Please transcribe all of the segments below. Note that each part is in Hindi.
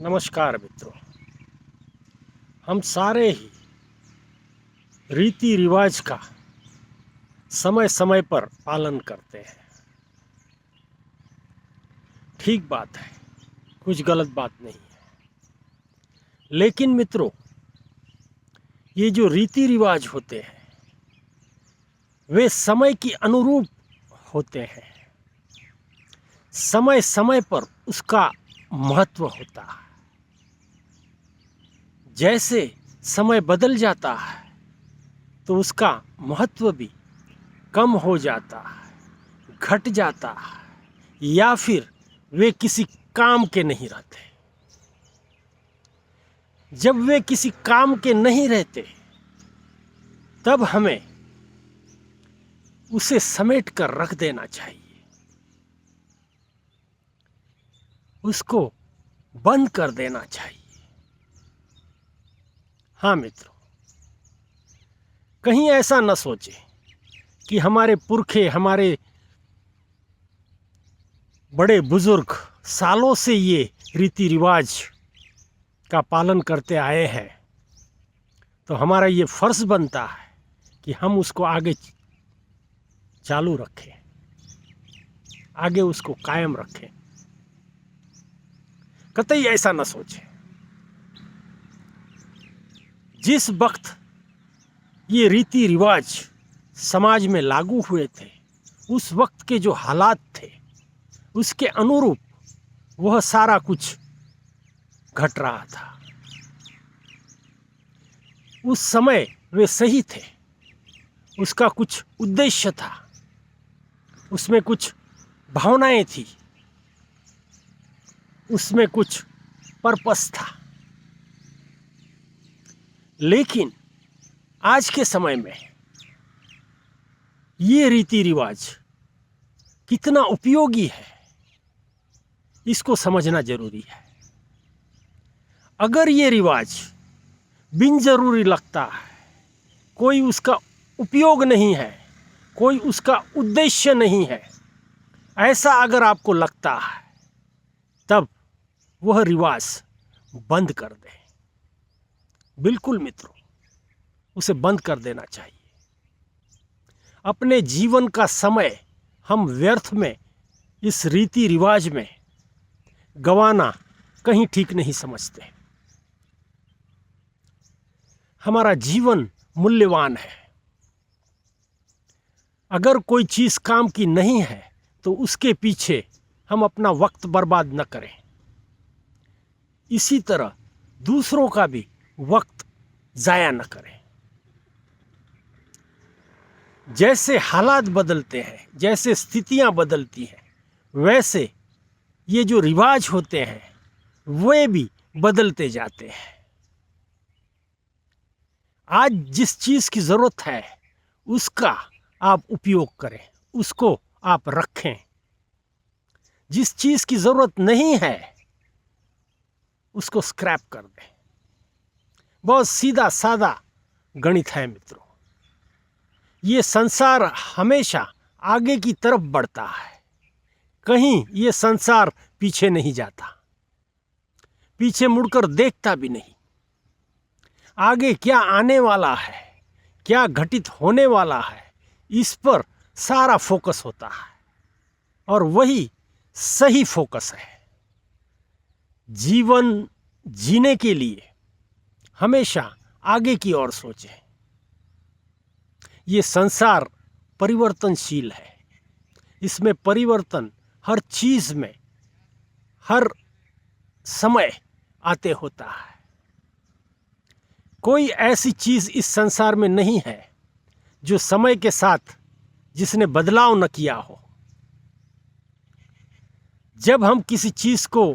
नमस्कार मित्रों। हम सारे ही रीति रिवाज का समय समय पर पालन करते हैं। ठीक बात है, कुछ गलत बात नहीं है। लेकिन मित्रों, ये जो रीति रिवाज होते हैं वे समय की अनुरूप होते हैं। समय समय पर उसका महत्व होता है। जैसे समय बदल जाता है तो उसका महत्व भी कम हो जाता है, घट जाता है, या फिर वे किसी काम के नहीं रहते। जब वे किसी काम के नहीं रहते तब हमें उसे समेट कर रख देना चाहिए, उसको बंद कर देना चाहिए। हाँ मित्रों, कहीं ऐसा न सोचे कि हमारे पुरखे, हमारे बड़े बुजुर्ग सालों से ये रीति रिवाज का पालन करते आए हैं, तो हमारा ये फर्ज बनता है कि हम उसको आगे चालू रखें, आगे उसको कायम रखें। कतई ऐसा न सोचें। जिस वक्त ये रीति रिवाज समाज में लागू हुए थे, उस वक्त के जो हालात थे उसके अनुरूप वह सारा कुछ घट रहा था। उस समय वे सही थे, उसका कुछ उद्देश्य था, उसमें कुछ भावनाएं थी, उसमें कुछ पर्पस था। लेकिन आज के समय में ये रीति रिवाज कितना उपयोगी है, इसको समझना जरूरी है। अगर ये रिवाज बिन जरूरी लगता है, कोई उसका उपयोग नहीं है, कोई उसका उद्देश्य नहीं है, ऐसा अगर आपको लगता है, तब वह रिवाज बंद कर दें। बिल्कुल मित्रों, उसे बंद कर देना चाहिए। अपने जीवन का समय हम व्यर्थ में इस रीति रिवाज में गंवाना कहीं ठीक नहीं समझते। हमारा जीवन मूल्यवान है। अगर कोई चीज़ काम की नहीं है तो उसके पीछे हम अपना वक्त बर्बाद न करें। इसी तरह दूसरों का भी वक्त ज़ाया न करें। जैसे हालात बदलते हैं, जैसे स्थितियां बदलती हैं, वैसे ये जो रिवाज होते हैं वे भी बदलते जाते हैं। आज जिस चीज़ की ज़रूरत है उसका आप उपयोग करें, उसको आप रखें। जिस चीज़ की ज़रूरत नहीं है उसको स्क्रैप कर दें। बहुत सीधा सादा गणित है मित्रों। ये संसार हमेशा आगे की तरफ बढ़ता है, कहीं ये संसार पीछे नहीं जाता, पीछे मुड़कर देखता भी नहीं। आगे क्या आने वाला है, क्या घटित होने वाला है, इस पर सारा फोकस होता है, और वही सही फोकस है। जीवन जीने के लिए हमेशा आगे की ओर सोचें। ये संसार परिवर्तनशील है, इसमें परिवर्तन हर चीज में हर समय आते होता है। कोई ऐसी चीज इस संसार में नहीं है जो समय के साथ जिसने बदलाव न किया हो। जब हम किसी चीज को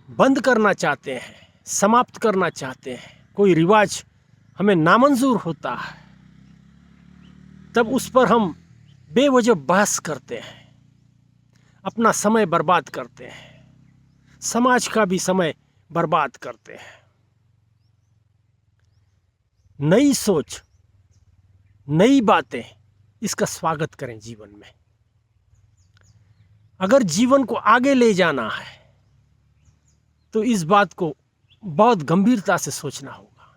बंद करना चाहते हैं, समाप्त करना चाहते हैं, कोई रिवाज हमें नामंजूर होता है, तब उस पर हम बेवजह बहस करते हैं, अपना समय बर्बाद करते हैं, समाज का भी समय बर्बाद करते हैं। नई सोच, नई बातें, इसका स्वागत करें जीवन में। अगर जीवन को आगे ले जाना है तो इस बात को बहुत गंभीरता से सोचना होगा।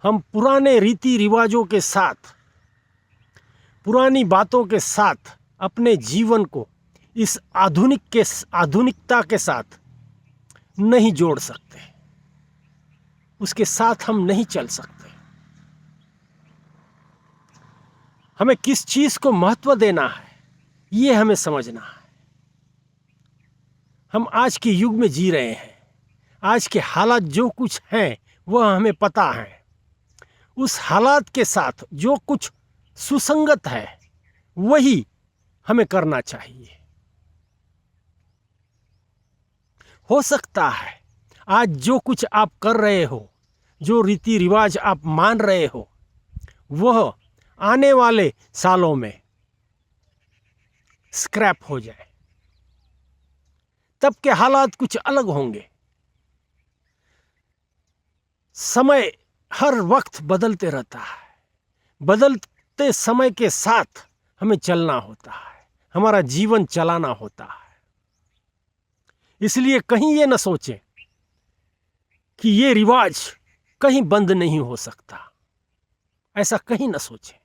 हम पुराने रीति रिवाजों के साथ, पुरानी बातों के साथ अपने जीवन को इस आधुनिकता के साथ नहीं जोड़ सकते, उसके साथ हम नहीं चल सकते। हमें किस चीज को महत्व देना है, ये हमें समझना है। हम आज के युग में जी रहे हैं, आज के हालात जो कुछ हैं वह हमें पता है। उस हालात के साथ जो कुछ सुसंगत है वही हमें करना चाहिए। हो सकता है आज जो कुछ आप कर रहे हो, जो रीति रिवाज आप मान रहे हो, वह आने वाले सालों में स्क्रैप हो जाए। तब के हालात कुछ अलग होंगे। समय हर वक्त बदलते रहता है, बदलते समय के साथ हमें चलना होता है, हमारा जीवन चलाना होता है। इसलिए कहीं ये न सोचें कि ये रिवाज कहीं बंद नहीं हो सकता, ऐसा कहीं न सोचें।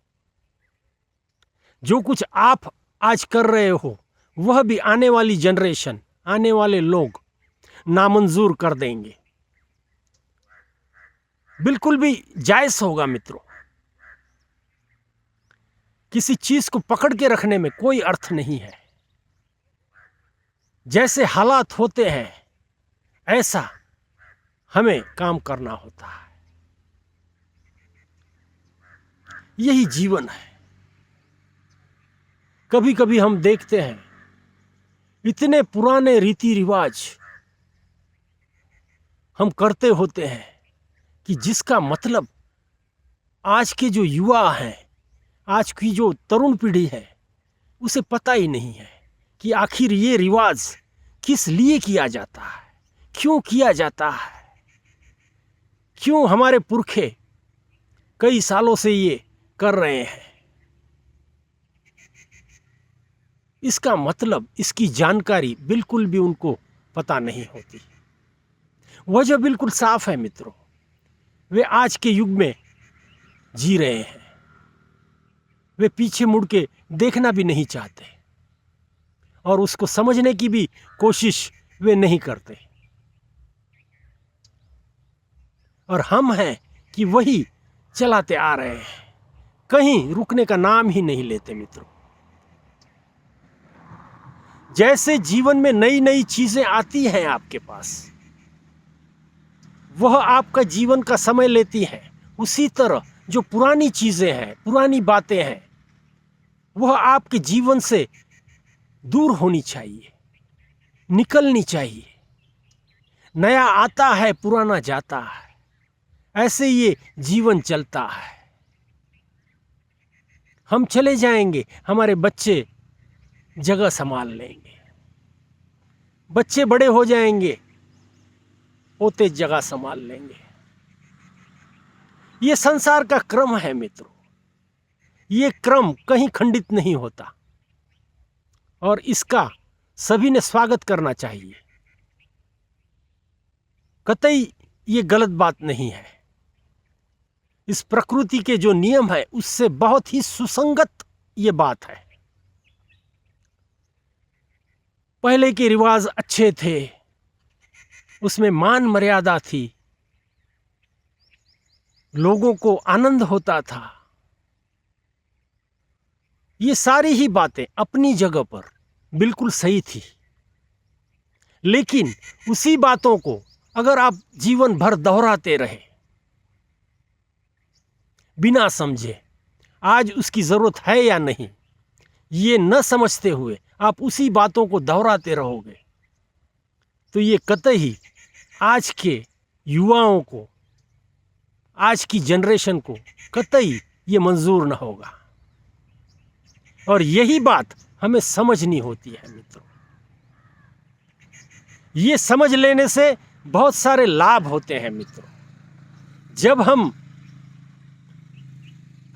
जो कुछ आप आज कर रहे हो वह भी आने वाली जनरेशन, आने वाले लोग नामंजूर कर देंगे। बिल्कुल भी जायज होगा मित्रों। किसी चीज को पकड़ के रखने में कोई अर्थ नहीं है। जैसे हालात होते हैं ऐसा हमें काम करना होता है। यही जीवन है। कभी कभी हम देखते हैं इतने पुराने रीति रिवाज हम करते होते हैं कि जिसका मतलब आज के जो युवा हैं, आज की जो तरुण पीढ़ी है, उसे पता ही नहीं है कि आखिर ये रिवाज किस लिए किया जाता है, क्यों किया जाता है, क्यों हमारे पुरखे कई सालों से ये कर रहे हैं। इसका मतलब, इसकी जानकारी बिल्कुल भी उनको पता नहीं होती। वजह बिल्कुल साफ है मित्रों, वे आज के युग में जी रहे हैं। वे पीछे मुड़ के देखना भी नहीं चाहते और उसको समझने की भी कोशिश वे नहीं करते। और हम हैं कि वही चलाते आ रहे हैं, कहीं रुकने का नाम ही नहीं लेते मित्रों। जैसे जीवन में नई नई चीजें आती हैं आपके पास, वह आपका जीवन का समय लेती हैं, उसी तरह जो पुरानी चीजें हैं, पुरानी बातें हैं, वह आपके जीवन से दूर होनी चाहिए, निकलनी चाहिए। नया आता है, पुराना जाता है, ऐसे ये जीवन चलता है। हम चले जाएंगे, हमारे बच्चे जगह संभाल लेंगे। बच्चे बड़े हो जाएंगे, पोते जगह संभाल लेंगे। ये संसार का क्रम है मित्रों। ये क्रम कहीं खंडित नहीं होता और इसका सभी ने स्वागत करना चाहिए। कतई ये गलत बात नहीं है। इस प्रकृति के जो नियम है उससे बहुत ही सुसंगत ये बात है। पहले के रिवाज अच्छे थे, उसमें मान मर्यादा थी, लोगों को आनंद होता था। ये सारी ही बातें अपनी जगह पर बिल्कुल सही थी, लेकिन उसी बातों को अगर आप जीवन भर दोहराते रहे बिना समझे आज उसकी जरूरत है या नहीं, ये न समझते हुए आप उसी बातों को दोहराते रहोगे, तो ये कतई आज के युवाओं को, आज की जनरेशन को कतई ये मंजूर न होगा। और यही बात हमें समझनी होती है मित्रों। ये समझ लेने से बहुत सारे लाभ होते हैं मित्रों। जब हम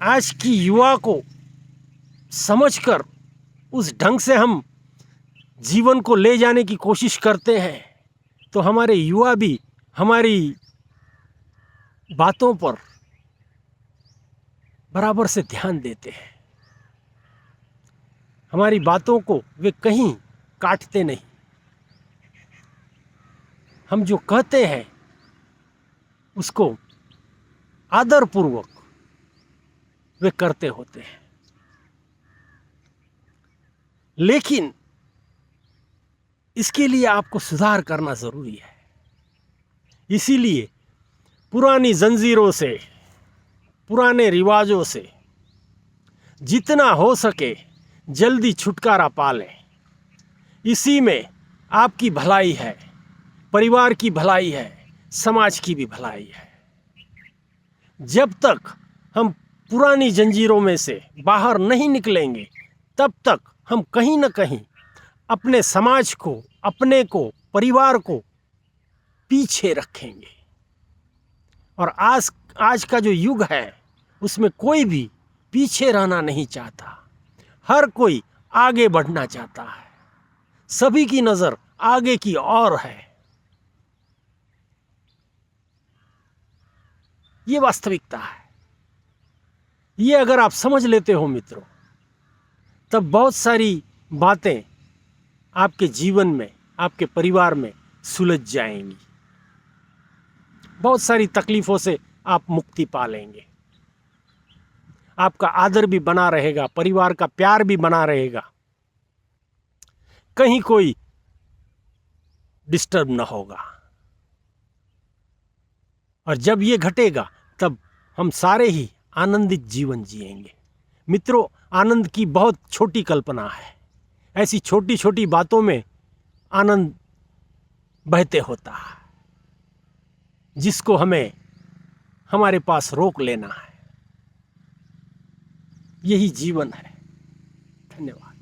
आज की युवा को समझकर उस ढंग से हम जीवन को ले जाने की कोशिश करते हैं, तो हमारे युवा भी हमारी बातों पर बराबर से ध्यान देते हैं। हमारी बातों को वे कहीं काटते नहीं। हम जो कहते हैं उसको आदरपूर्वक वे करते होते हैं। लेकिन इसके लिए आपको सुधार करना जरूरी है। इसीलिए पुरानी जंजीरों से, पुराने रिवाजों से जितना हो सके जल्दी छुटकारा पा लें। इसी में आपकी भलाई है, परिवार की भलाई है, समाज की भी भलाई है। जब तक हम पुरानी जंजीरों में से बाहर नहीं निकलेंगे, तब तक हम कहीं न कहीं अपने समाज को, अपने को, परिवार को पीछे रखेंगे। और आज का जो युग है उसमें कोई भी पीछे रहना नहीं चाहता। हर कोई आगे बढ़ना चाहता है। सभी की नज़र आगे की ओर है। ये वास्तविकता है। ये अगर आप समझ लेते हो मित्रों, तब बहुत सारी बातें आपके जीवन में, आपके परिवार में सुलझ जाएंगी। बहुत सारी तकलीफों से आप मुक्ति पा लेंगे। आपका आदर भी बना रहेगा, परिवार का प्यार भी बना रहेगा, कहीं कोई डिस्टर्ब ना होगा। और जब ये घटेगा तब हम सारे ही आनंदित जीवन जिएंगे। मित्रों, आनंद की बहुत छोटी कल्पना है। ऐसी छोटी छोटी बातों में आनंद बहते होता है, जिसको हमें हमारे पास रोक लेना है। यही जीवन है। धन्यवाद।